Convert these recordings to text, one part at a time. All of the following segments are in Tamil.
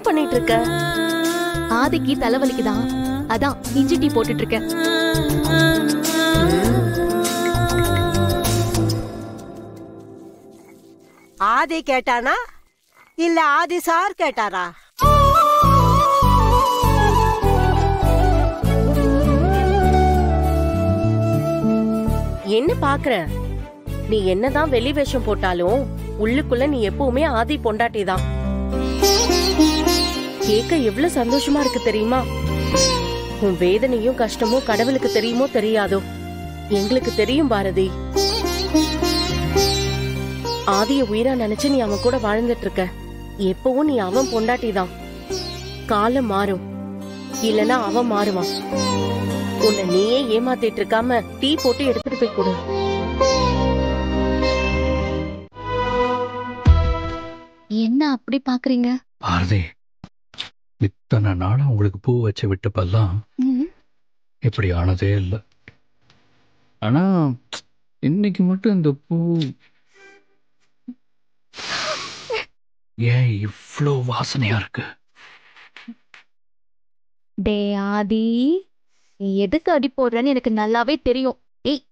பண்ணிட்டு இருக்க? ஆதிக்கு தலைவலிக்குதான், அதான் இஞ்சி டீ போட்டுட்டு இருக்கேன். ஆதி கேட்டானா இல்ல ஆதி சார் கேட்டாரா? என்ன பாக்குற? நீ என்னதான் வெளி வேஷம் போட்டாலும் உள்ளுக்குள்ள நீ எப்பவுமே ஆதி பொண்டாட்டிதான். கேட்க எவ்வளவு சந்தோஷமா இருக்கு தெரியுமா? உன் வேதனையும் கஷ்டமும் கடவுளுக்கு தெரியுமோ தெரியாதோ, எங்களுக்கு தெரியும் பாரதி. ஆதிய உயிரா நினைச்சு நீ அவன் கூட வாழ்ந்துட்டு இருக்க. எப்பவும் நீ அவன் பொண்டாட்டிதான். காலம் மாறும், இல்லனா அவன் மாறுவான். உன்னை நீயே ஏமாத்திட்டு இருக்காம டீ போட்டு எடுத்துட்டு போய் கொடு. என்ன அப்படி பாக்குறீங்க? பாரதி, இத்தனை நாளா உங்களுக்கு பூ வச்சு விட்டப்பெல்லாம் இப்படி ஆனதே இல்லை. ஆனா இன்னைக்கு மட்டும் இந்த பூ ஏன் இவ்வளோ வாசனையா இருக்கு? டே ஆதி, நீ எதுக்கு அடி போடுறன்னு எனக்கு நல்லாவே தெரியும். ஏய்,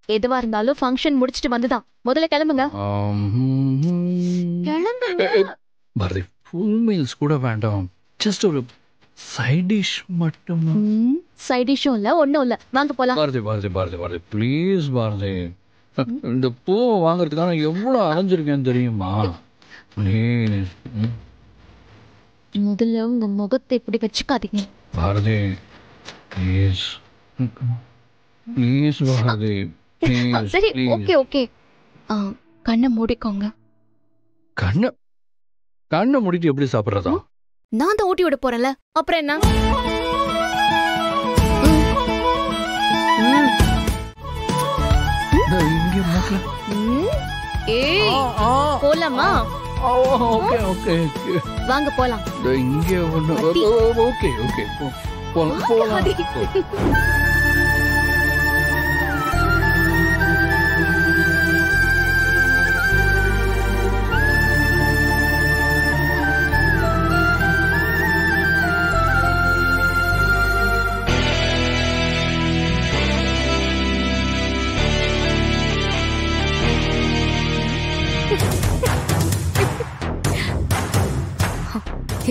எதுவா இருந்தாலும் ஃபங்க்ஷன் முடிச்சிட்டு வந்துதான். முதல்ல கிளம்புங்க. பாரதி, ஃபுல் மீல்ஸ் கூட வேண்டாம், ஜஸ்ட் ஒரு சைட் டிஷ் மட்டும். சைட் டிஷ்ஷும் இல்ல, ஒன்னும் இல்ல, வாங்க போலாம். பாரதி பாரதி பாரதி பாரதி ப்ளீஸ் பாரதி, இந்த பூ வாங்குறதுக்கான எவ்வளவு அலைஞ்சிருக்கேன்னு தெரியுமா? ப்ளீஸ். முதல்ல உங்க முகத்தை இப்படி வச்சுக்காதீங்க Bharathi, please please Bharathi, please. சரி, ஓகே ஓகே, கண்ணை மூடிக்கோங்க. கண்ணை மூடிட்டு எப்படி சாப்பிடுறதா? நான் தான் ஊட்டி விட போறேன்ல, அப்புறம் என்ன? போலாமா? ஓகே ஓகே, வாங்க போலாம். இங்கே ஒண்ணு. ஓகே ஓகே, போலாம் போலாம்.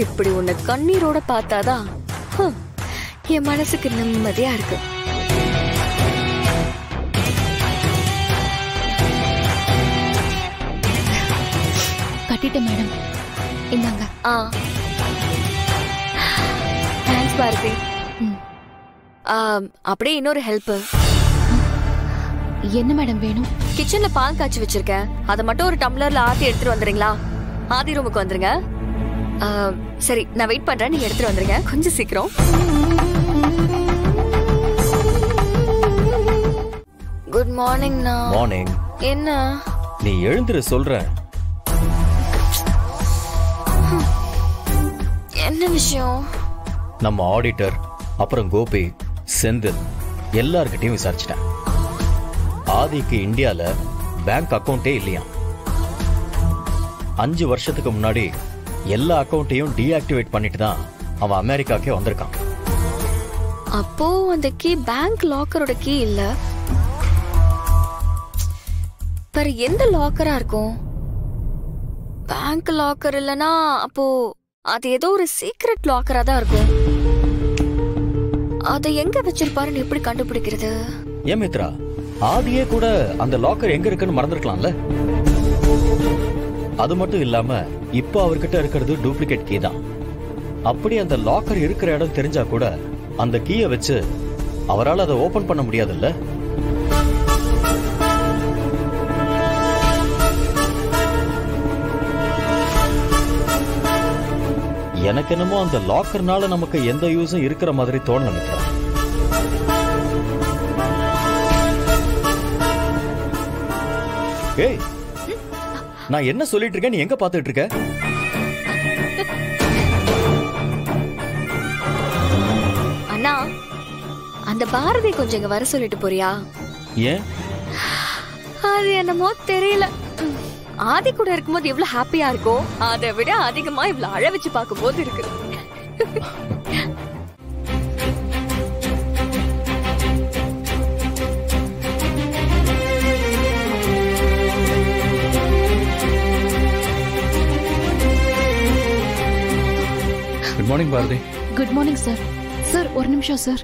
இப்படி உன்னை கண்ணீரோட பார்த்தாதான் என் மனசுக்கு நிம்மதியா இருக்கு. கட்டிட்டேன் மேடம், இந்தாங்க. தேங்க்ஸ் பாரதி. அப்படியே இன்னொரு ஹெல்ப். என்ன மேடம் வேணும்? கிச்சன்ல பால் காய்ச்சி வச்சிருக்கேன், அதை மட்டும் ஒரு டம்ளர்ல ஆத்தி எடுத்துட்டு வந்துறீங்களா? ஆதி ரூமுக்கு வந்துருங்க. சரி, நான் வெயிட் பண்றேன், நீங்க எடுத்துட்டு வந்துருங்க, கொஞ்சம் சீக்கிரம். Good morning. மார்னிங். என்ன நீ எழுந்துரு சொல்றேன். என்ன விஷயம்? நம்ம ஆடிட்டர், அப்புறம் கோபி, செந்தில் எல்லார்கிட்டையும் விசாரிச்சிட்டேன். ஆதிக்கு இந்தியால பேங்க் அக்கவுண்டே இல்லையா. 5 வருஷத்துக்கு முன்னாடி எல்லா அக்கவுண்ட்டையும் டீஆக்டிவேட் பண்ணிட்டு தான் அவன் அமெரிக்காக்கே வந்திருக்கான். அப்போ அந்த கீ பேங்க் லாக்கரோட கீ இல்ல, வேற எந்த லாக்கரா இருக்கும்? பேங்க் லாக்கர் இல்லனா அப்போ அது ஏதோ ஒரு சீக்ரெட் லாக்கரா தான் இருக்கும். அதை எங்க வச்சிருப்பாருன்னு எப்படி கண்டுபிடிக்கிறது? ஏன் மித்ரா, ஆதியே கூட அந்த லாக்கர் எங்க இருக்குன்னு மறந்துருக்கலாம்ல. அது மட்டும் இல்லாம இப்போ அவர்கிட்ட இருக்கிறது டூப்ளிகேட் கீ தான். அப்படி அந்த லாக்கர் இருக்கிற இடம் தெரிஞ்சா கூட அந்த கீயை வச்சு அவரால் அதை ஓபன் பண்ண முடியாதுல்ல. எனக்கு என்னமோ அந்த லாக்கர்னால நமக்கு எந்த யூஸும் இருக்கிற மாதிரி தோணல மித்ரா. ஏய், நான் என்ன சொல்லிட்டு இருக்கேன், நீ எங்க பாத்துட்டு இருக்க? அண்ணா, அந்த பாரதி கொஞ்சம் இங்க வர சொல்லிட்டு போறியா? ஏன்? அது என்னமோ தெரியல, ஆதி கூட இருக்கும்போது எவ்வளவு ஹாப்பியா இருக்கோ அதை விட அதிகமா இவ்வளவு அழ வச்சு பார்க்கும் போது இருக்கு. Good morning Bharathi. Good morning sir. Sir ஒரு நிமிஷம் சார்.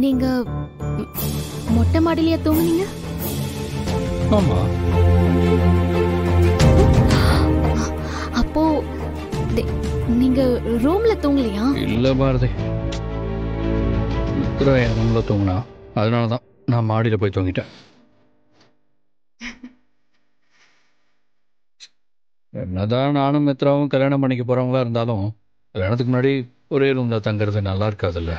நீங்க மொட்டை மாடிலேயே தூங்குனீங்க? ஆமா. அப்போ நீங்க ரூம்ல தூங்கலையா? இல்ல பாரதி, மித்ரா என் ரூம்ல தூங்கினா, அதனாலதான் நான் மாடியில போய் தூங்கிட்டேன். என்னதான் நானும் மித்ராவும் கல்யாணம் பண்ணிக்க போறவங்களா இருந்தாலும் கல்யாணத்துக்கு முன்னாடி ஒரே ரூம்ல தங்குறது நல்லா இருக்காதுல்ல.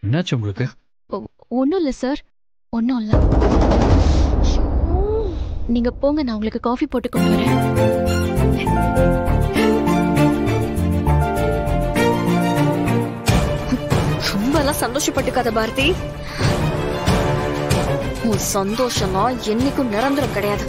என்னாச்சு உங்களுக்கு? ஒன்னும் இல்ல சார், ஒன்னும் இல்ல. நீங்க போங்க, நான் உங்களுக்கு காஃபி போட்டு கொண்டு வரேன். ரொம்ப எல்லாம் சந்தோஷப்பட்டுக்காத பாரதி. உன் சந்தோஷமா என்னைக்கும் நிரந்தரம் கிடையாது.